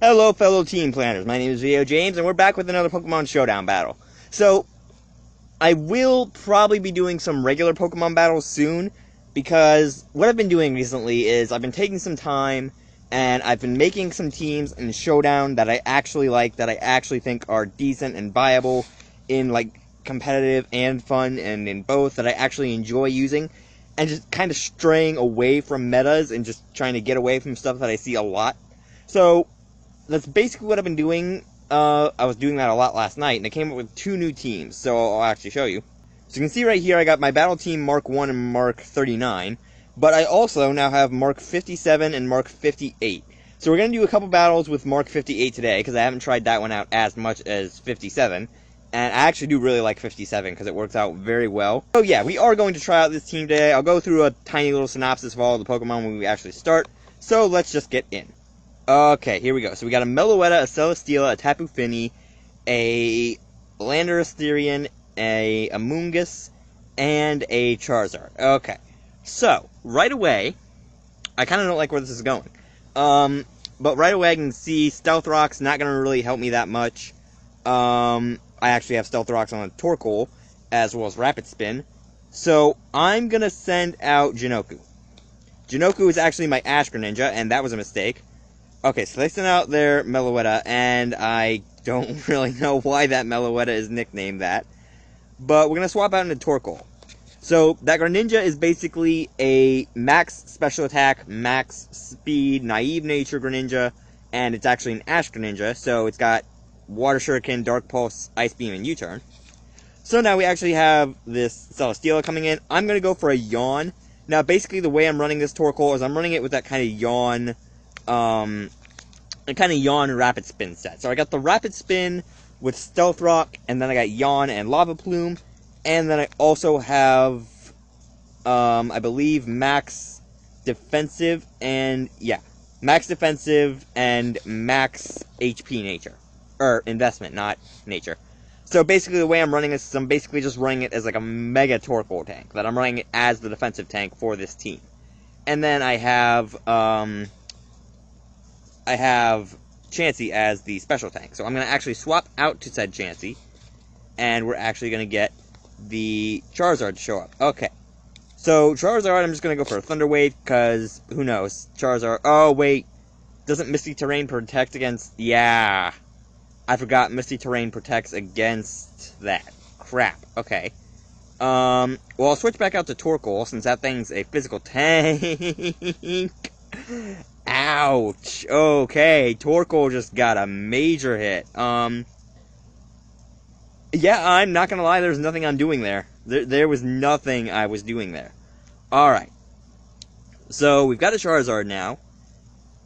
Hello, fellow team planners. My name is VideoJames, and we're back with another Pokemon Showdown battle. So, I will probably be doing some regular Pokemon battles soon, because what I've been doing recently is I've been taking some time, and I've been making some teams in Showdown that I actually like, that I actually think are decent and viable in, like, competitive and fun, and in both, that I actually enjoy using, and just kind of straying away from metas, and just trying to get away from stuff that I see a lot. So, that's basically what I've been doing. I was doing that a lot last night, and I came up with two new teams, so I'll actually show you. So you can see right here, I got my battle team Mark 1 and Mark 39, but I also now have Mark 57 and Mark 58. So we're going to do a couple battles with Mark 58 today, because I haven't tried that one out as much as 57, and I actually do really like 57, because it works out very well. So yeah, we are going to try out this team today. I'll go through a tiny little synopsis of all the Pokemon when we actually start, so let's just get in. Okay, here we go. So we got a Meloetta, a Celesteela, a Tapu Fini, a Landorus Therian, a Amoonguss, and a Charizard. Okay, so right away, I kind of don't like where this is going. But right away I can see Stealth Rock's not going to really help me that much. I actually have Stealth Rocks on a Torkoal, as well as Rapid Spin. So I'm going to send out Jinoku. Jinoku is actually my Ash Greninja, and that was a mistake. Okay, so they sent out their Meloetta, and I don't really know why that Meloetta is nicknamed that. But we're going to swap out into Torkoal. So, that Greninja is basically a max special attack, max speed, naive nature Greninja, and it's actually an Ash Greninja, so it's got Water Shuriken, Dark Pulse, Ice Beam, and U-Turn. So now we actually have this Celesteela coming in. I'm going to go for a Yawn. Now, basically the way I'm running this Torkoal is I'm running it with that kind of Yawn... a kind of Yawn Rapid Spin set. So I got the Rapid Spin with Stealth Rock, and then I got Yawn and Lava Plume, and then I also have, I believe, Max Defensive, and, yeah, Max Defensive and Max HP Nature. Or, Investment, not Nature. So basically the way I'm running this is I'm basically just running it as like a Mega Torkoal tank, that I'm running it as the defensive tank for this team. And then I have Chansey as the special tank. So I'm going to actually swap out to said Chansey, and we're actually going to get the Charizard to show up. Okay. So Charizard, I'm just going to go for a Thunder Wave, because who knows? Charizard, oh wait, doesn't Misty Terrain protect against, yeah, I forgot Misty Terrain protects against that. Crap, okay. Well, I'll switch back out to Torkoal, since that thing's a physical tank. Ouch. Okay, Torkoal just got a major hit. Yeah, I'm not gonna lie, there's nothing I'm doing there. There was nothing I was doing there. Alright. So, we've got a Charizard now.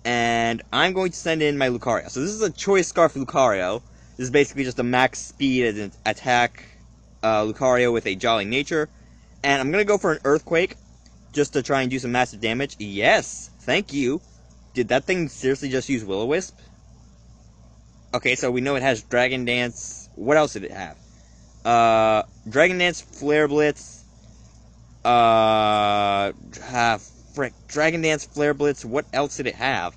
And I'm going to send in my Lucario. So this is a Choice Scarf Lucario. This is basically just a max speed and attack Lucario with a Jolly Nature. And I'm gonna go for an Earthquake, just to try and do some massive damage. Yes, thank you. Did that thing seriously just use Will-O-Wisp? Okay, so we know it has Dragon Dance. What else did it have? Dragon Dance, Flare Blitz. Frick. Dragon Dance, Flare Blitz. What else did it have?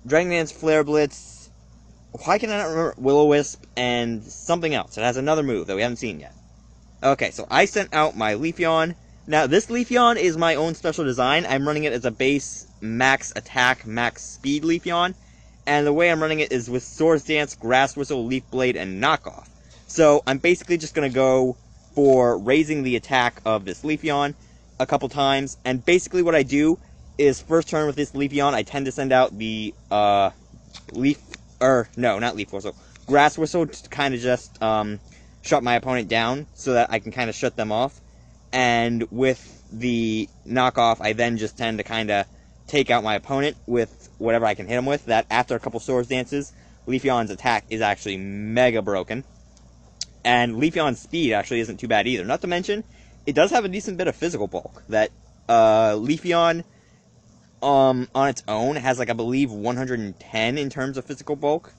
Dragon Dance, Flare Blitz. Why can I not remember? Will-O-Wisp and something else. It has another move that we haven't seen yet. Okay, so I sent out my Leafeon. Now, this Leafeon is my own special design. I'm running it as a base max attack, max speed Leafeon. And the way I'm running it is with Swords Dance, Grass Whistle, Leaf Blade, and Knockoff. So, I'm basically just going to go for raising the attack of this Leafeon a couple times. And basically what I do is, first turn with this Leafeon, I tend to send out the, Grass Whistle to kind of just, shut my opponent down so that I can kind of shut them off. And with the knockoff, I then just tend to kind of take out my opponent with whatever I can hit him with. That after a couple Swords Dances, Leafeon's attack is actually mega broken. And Leafeon's speed actually isn't too bad either. Not to mention, it does have a decent bit of physical bulk. That Leafeon, on its own, has like, I believe, 110 in terms of physical bulk.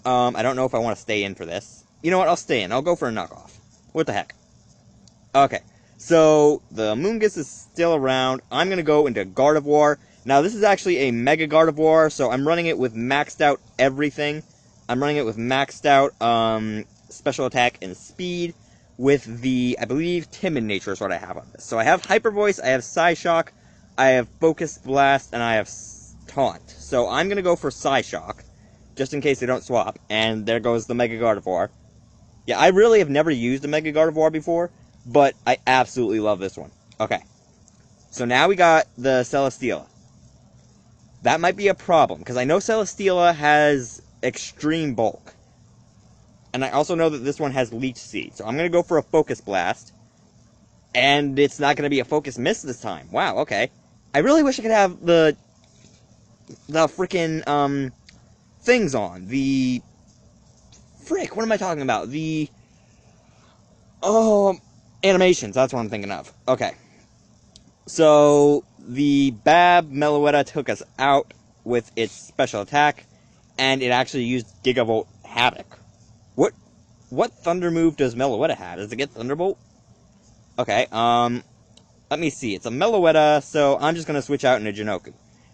I don't know if I want to stay in for this. You know what, I'll stay in. I'll go for a knockoff. What the heck? Okay. So, the Amoonguss is still around. I'm going to go into Gardevoir. Now, this is actually a Mega Gardevoir, so I'm running it with maxed out everything. I'm running it with maxed out special attack and speed with the, I believe, Timid Nature is what I have on this. So I have Hyper Voice, I have Psyshock, I have Focus Blast, and I have Taunt. So I'm going to go for Psyshock, just in case they don't swap. And there goes the Mega Gardevoir. Yeah, I really have never used a Mega Gardevoir before, but I absolutely love this one. Okay. So now we got the Celesteela. That might be a problem, because I know Celesteela has extreme bulk. And I also know that this one has Leech Seed. So I'm going to go for a Focus Blast. And it's not going to be a Focus Miss this time. Wow, okay. I really wish I could have the freaking things on. The... Frick, what am I talking about? The... animations, that's what I'm thinking of. Okay. So, the Bab Meloetta took us out with its special attack, and it actually used Gigavolt Havoc. What thunder move does Meloetta have? Does it get Thunderbolt? Okay, let me see. It's a Meloetta, so I'm just going to switch out into Jinoku.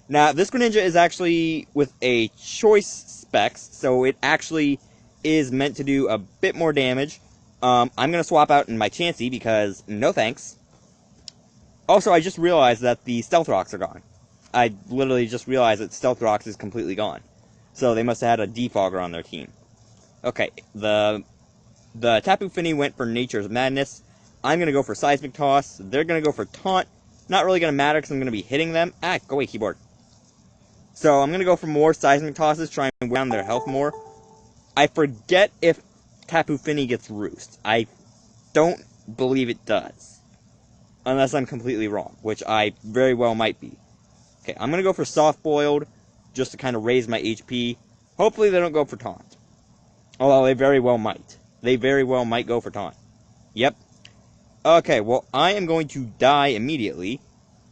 Now, this Greninja is actually with a choice specs, so it actually is meant to do a bit more damage. I'm going to swap out in my Chansey, because no thanks. Also, I just realized that the Stealth Rocks are gone. I literally just realized that Stealth Rocks is completely gone. So they must have had a Defogger on their team. Okay, the Tapu Fini went for Nature's Madness. I'm going to go for Seismic Toss. They're going to go for Taunt. Not really going to matter because I'm going to be hitting them. Ah, go away, keyboard. So I'm going to go for more Seismic Tosses, trying to wear down their health more. I forget if Tapu Fini gets Roost. I don't believe it does. Unless I'm completely wrong, which I very well might be. Okay, I'm going to go for Soft Boiled, just to kind of raise my HP. Hopefully they don't go for Taunt. Although they very well might. They very well might go for Taunt. Yep. Okay, well, I am going to die immediately.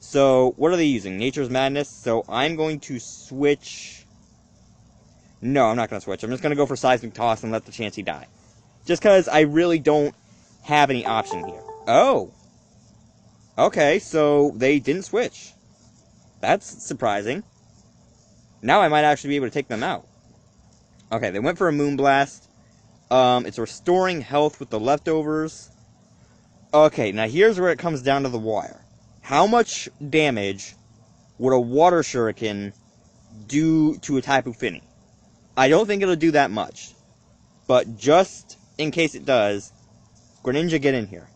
So, what are they using? Nature's Madness. So, I'm going to switch... No, I'm not going to switch. I'm just going to go for Seismic Toss and let the Chansey die. Just because I really don't have any option here. Oh! Okay, so they didn't switch. That's surprising. Now I might actually be able to take them out. Okay, they went for a Moonblast. It's restoring health with the leftovers. Okay, now here's where it comes down to the wire. How much damage would a Water Shuriken do to a Tapu Fini? I don't think it'll do that much. But just in case it does, Greninja, get in here.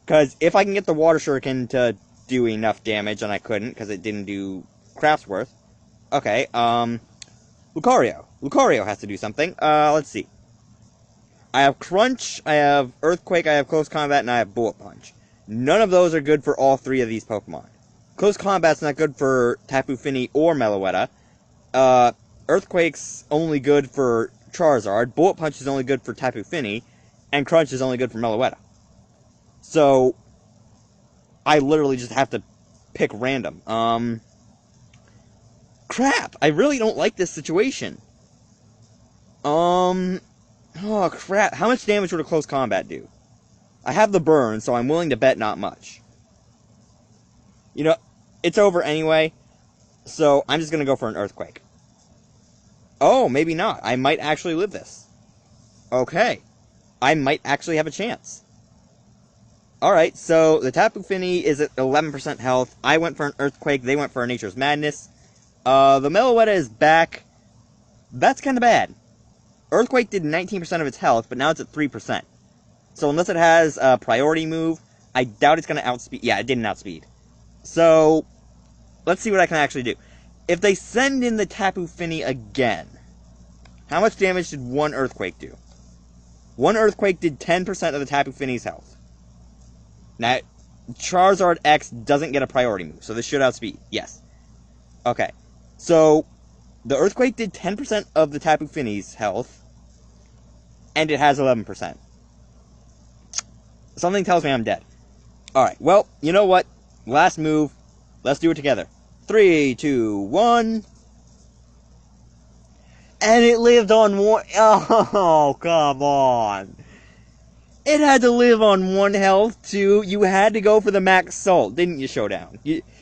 Because if I can get the Water Shuriken to do enough damage, and I couldn't because it didn't do crap's worth. Okay, Lucario. Lucario has to do something. Let's see. I have Crunch, I have Earthquake, I have Close Combat, and I have Bullet Punch. None of those are good for all three of these Pokemon. Close Combat's not good for Tapu Fini or Meloetta. Earthquake's only good for Charizard. Bullet Punch is only good for Tapu Fini. And Crunch is only good for Meloetta. So, I literally just have to pick random. Crap! I really don't like this situation. Oh, crap. How much damage would a Close Combat do? I have the burn, so I'm willing to bet not much. You know, it's over anyway, so I'm just going to go for an Earthquake. Oh, maybe not. I might actually live this. Okay. I might actually have a chance. Alright, so the Tapu Fini is at 11% health. I went for an Earthquake, they went for a Nature's Madness. The Meloetta is back. That's kind of bad. Earthquake did 19% of its health, but now it's at 3%. So unless it has a priority move, I doubt it's going to outspeed. Yeah, it didn't outspeed. So, let's see what I can actually do. If they send in the Tapu Fini again, how much damage did one Earthquake do? One Earthquake did 10% of the Tapu Fini's health. Now, Charizard X doesn't get a priority move, so this should outspeed. Yes. Okay. So, the Earthquake did 10% of the Tapu Fini's health, and it has 11%. Something tells me I'm dead. Alright, well, you know what? Last move. Let's do it together. 3, 2, 1. And it lived on one... Oh, come on. It had to live on 1 health, too. You had to go for the max salt, didn't you, Showdown?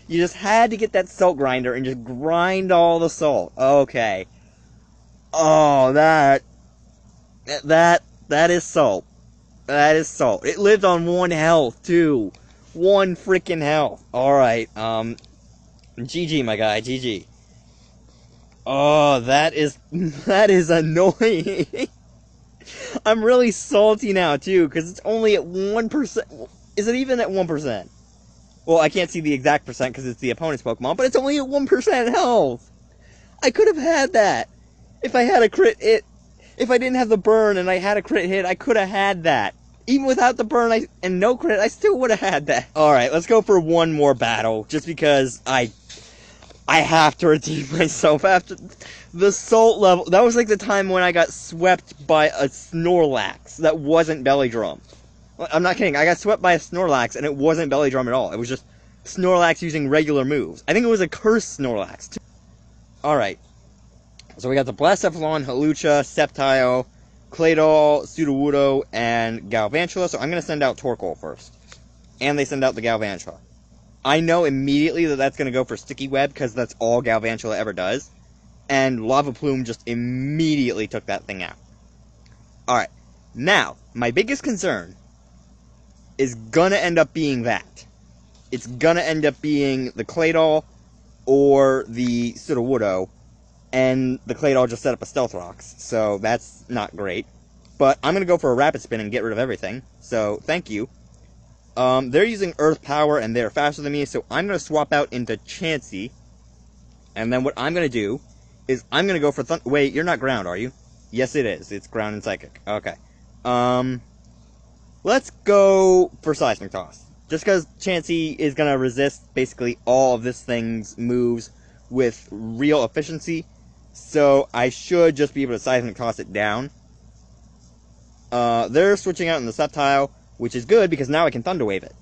You just had to get that salt grinder and just grind all the salt. Okay. Oh, that is salt. That is salt. It lived on 1 health, too. 1 freaking health. Alright, GG, my guy, GG. Oh, that is annoying. I'm really salty now, too, because it's only at 1%. Is it even at 1%? Well, I can't see the exact percent because it's the opponent's Pokemon, but it's only at 1% health. I could have had that. If I had a crit hit. If I didn't have the burn and I had a crit hit, I could have had that. Even without the burn and no crit, I still would have had that. Alright, let's go for one more battle, just because I have to redeem myself after the salt level. That was like the time when I got swept by a Snorlax that wasn't Belly Drum. I'm not kidding, I got swept by a Snorlax and it wasn't Belly Drum at all. It was just Snorlax using regular moves. I think it was a cursed Snorlax, too. Alright. So we got the Blastoise, Hawlucha, Sceptile, Claydol, Sudowoodo, and Galvantula. So I'm going to send out Torkoal first. And they send out the Galvantula. I know immediately that that's going to go for Sticky Web, because that's all Galvantula ever does. And Lava Plume just immediately took that thing out. Alright. Now, my biggest concern is going to end up being that. It's going to end up being the Claydol or the Sudowoodo. And the Claydol just set up a Stealth Rocks, so that's not great. But I'm going to go for a Rapid Spin and get rid of everything, so thank you. They're using Earth Power, and they're faster than me, so I'm going to swap out into Chansey. And then what I'm going to do is I'm going to go for Wait, you're not Ground, are you? Yes, it is. It's Ground and Psychic. Okay. Let's go for Seismic Toss. Just because Chansey is going to resist basically all of this thing's moves with real efficiency. So I should just be able to Seismic Toss it down. They're switching out in the Sceptile, which is good because now I can Thunder Wave it.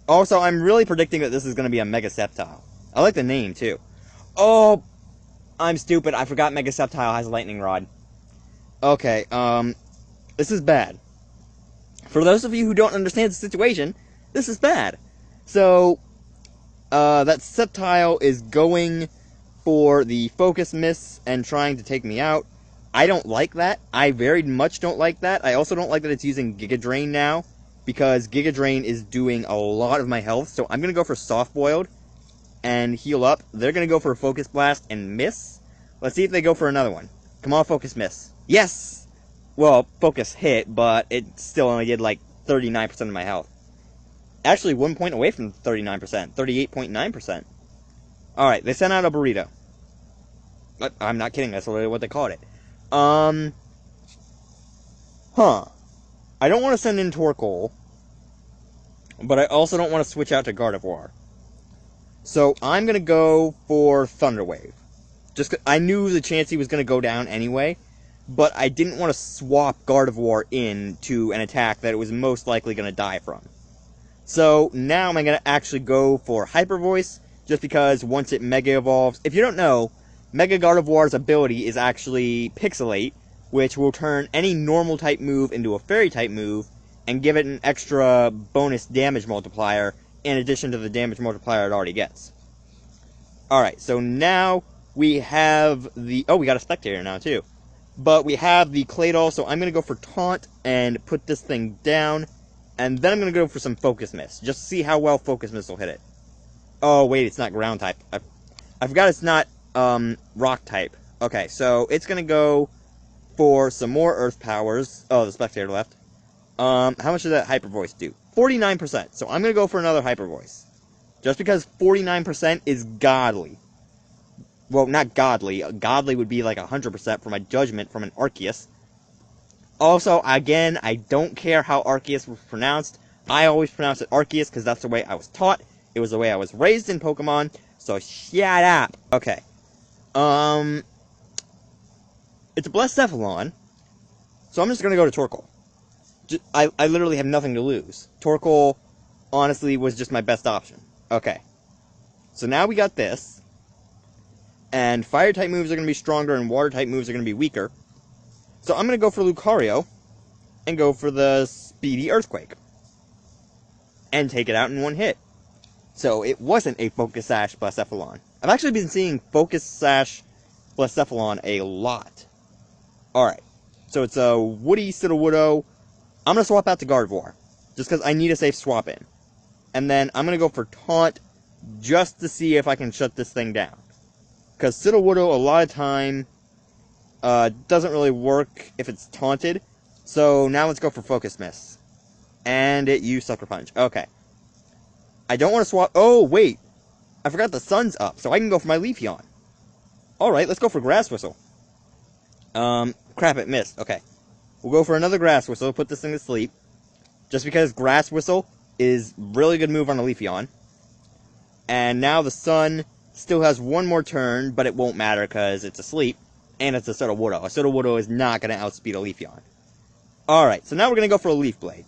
Also, I'm really predicting that this is going to be a Mega Sceptile. I like the name, too. Oh, I'm stupid. I forgot Mega Sceptile has a Lightning Rod. Okay, this is bad. For those of you who don't understand the situation, this is bad. So, that Sceptile is going for the Focus Miss and trying to take me out. I don't like that. I very much don't like that. I also don't like that it's using Giga Drain now, because Giga Drain is doing a lot of my health. So I'm going to go for Soft Boiled and heal up. They're going to go for a Focus Blast and miss. Let's see if they go for another one. Come on, Focus Miss. Yes! Well, Focus hit, but it still only did like 39% of my health. Actually, 1 point away from 39%. 38.9%. Alright, they sent out a Burrito. I'm not kidding, that's literally what they called it. I don't want to send in Torkoal, but I also don't want to switch out to Gardevoir. So I'm going to go for Thunder Wave. Just 'cause I knew the Chansey was going to go down anyway, but I didn't want to swap Gardevoir into an attack that it was most likely going to die from. So now I'm going to actually go for Hyper Voice, just because once it Mega Evolves, if you don't know, Mega Gardevoir's ability is actually Pixelate, which will turn any normal type move into a fairy type move, and give it an extra bonus damage multiplier, in addition to the damage multiplier it already gets. Alright, so now we have the... Oh, we got a Spectator now, too. But we have the Claydol, so I'm going to go for Taunt and put this thing down, and then I'm going to go for some Focus Miss, just to see how well Focus Miss will hit it. Oh, wait, it's not Ground type. I forgot it's not Rock type. Okay, so it's going to go for some more Earth Powers. Oh, the Spectator left. How much does that Hyper Voice do? 49%. So I'm going to go for another Hyper Voice. Just because 49% is godly. Well, not godly. Godly would be like 100% for my judgment from an Arceus. Also, again, I don't care how Arceus was pronounced. I always pronounce it Arceus because that's the way I was taught. It was the way I was raised in Pokemon. So shut up. Okay. It's a Blastoise, so I'm just going to go to Torkoal. I literally have nothing to lose. Torkoal, honestly, was just my best option. Okay. So now we got this. And Fire-type moves are going to be stronger, and Water-type moves are going to be weaker. So I'm going to go for Lucario, and go for the Speedy Earthquake. And take it out in one hit. So it wasn't a Focus Sash Blacephalon. I've actually been seeing Focus Sash Blacephalon a lot. Alright, so it's a Woody Sudowoodo. I'm going to swap out to Gardevoir, just because I need a safe swap in. And then I'm going to go for Taunt, just to see if I can shut this thing down. Because Sudowoodo, a lot of time, doesn't really work if it's taunted. So now let's go for Focus Miss. And it used Sucker Punch. Okay. I don't want to swap... Oh, wait. I forgot the sun's up, so I can go for my Leafeon. Alright, let's go for Grass Whistle. Crap, it missed. Okay. We'll go for another Grass Whistle, put this thing to sleep. Just because Grass Whistle is really good move on a Leafeon. And now the sun still has one more turn, but it won't matter because it's asleep. And it's a Sudowoodo. A Sudowoodo is not going to outspeed a Leafeon. Alright, so now we're going to go for a Leaf Blade.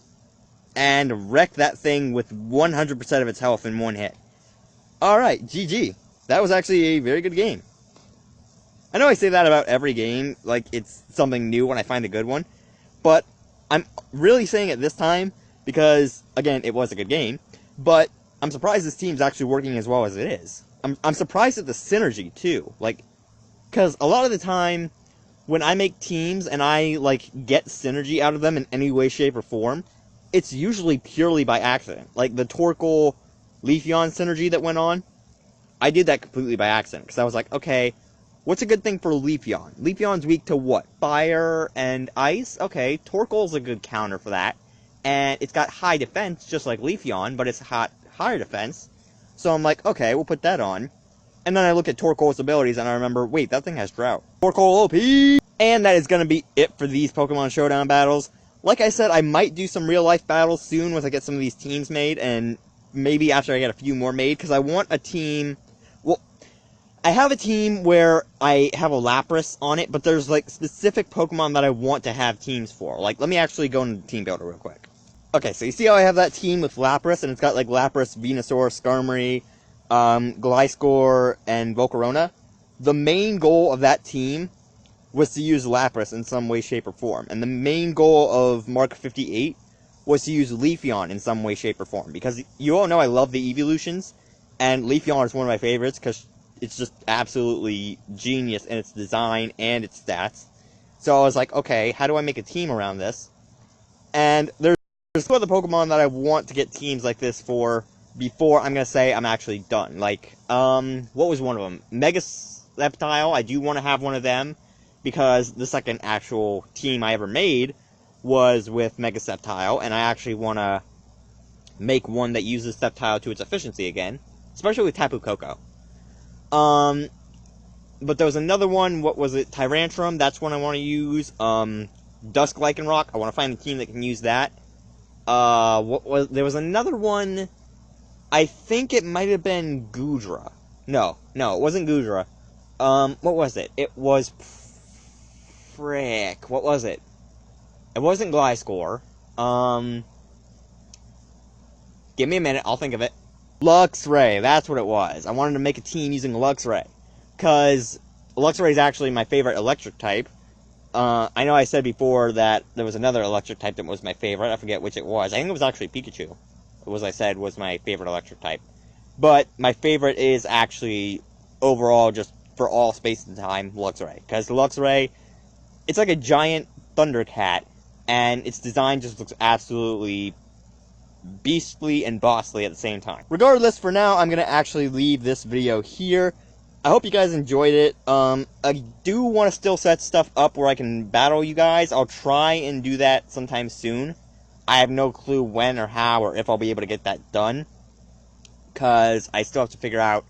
And wreck that thing with 100% of its health in one hit. Alright, GG. That was actually a very good game. I know I say that about every game, like it's something new when I find a good one. But I'm really saying it this time because, again, it was a good game. But I'm surprised this team's actually working as well as it is. I'm surprised at the synergy, too. Like, because a lot of the time, when I make teams and I, like, get synergy out of them in any way, shape, or form, it's usually purely by accident. Like, the Torkoal Leafeon synergy that went on, I did that completely by accident. Because I was like, okay, what's a good thing for Leafeon? Leafeon's weak to what? Fire and ice? Okay, Torkoal's a good counter for that. And it's got high defense, just like Leafeon, but it's higher defense. So I'm like, okay, we'll put that on. And then I look at Torkoal's abilities, and I remember, wait, that thing has Drought. Torkoal OP! And that is going to be it for these Pokemon Showdown battles. Like I said, I might do some real-life battles soon once I get some of these teams made, and maybe after I get a few more made, because I want a team... Well, I have a team where I have a Lapras on it, but there's, like, specific Pokemon that I want to have teams for. Like, let me actually go into Team Builder real quick. Okay, so you see how I have that team with Lapras, and it's got, like, Lapras, Venusaur, Skarmory, Gliscor, and Volcarona? The main goal of that team was to use Lapras in some way, shape, or form. And the main goal of Mark 58 was to use Leafeon in some way, shape, or form. Because you all know I love the evolutions, and Leafeon is one of my favorites, because it's just absolutely genius in its design and its stats. So I was like, okay, how do I make a team around this? And there's two other Pokemon that I want to get teams like this for before I'm going to say I'm actually done. Like, what was one of them? Mega Sceptile, I do want to have one of them, because the second actual team I ever made was with Mega Sceptile, and I actually want to make one that uses Sceptile to its efficiency again, especially with Tapu Koko. But there was another one, what was it, Tyrantrum, that's one I want to use. Dusk Lycanroc, I want to find a team that can use that. There was another one, I think it might have been Goodra. No, it wasn't Goodra. What was it? It was... Frick, what was it? It wasn't Gliscor. Give me a minute, I'll think of it. Luxray, that's what it was. I wanted to make a team using Luxray. Because Luxray is actually my favorite electric type. I know I said before that there was another electric type that was my favorite. I forget which it was. I think it was actually Pikachu. I said was my favorite electric type. But my favorite is actually, overall, just for all space and time, Luxray. Because Luxray, it's like a giant Thundercat, and its design just looks absolutely beastly and bossly at the same time. Regardless, for now, I'm going to actually leave this video here. I hope you guys enjoyed it. I do want to still set stuff up where I can battle you guys. I'll try and do that sometime soon. I have no clue when or how or if I'll be able to get that done, because I still have to figure out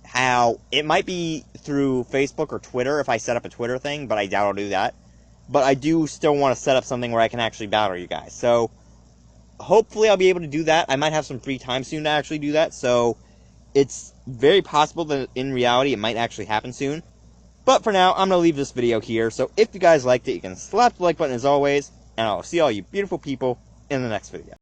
how. It might be through Facebook or Twitter if I set up a Twitter thing, but I doubt I'll do that. But I do still want to set up something where I can actually battle you guys. So, hopefully I'll be able to do that. I might have some free time soon to actually do that, so it's very possible that in reality it might actually happen soon. But for now, I'm going to leave this video here, so if you guys liked it, you can slap the like button as always, and I'll see all you beautiful people in the next video.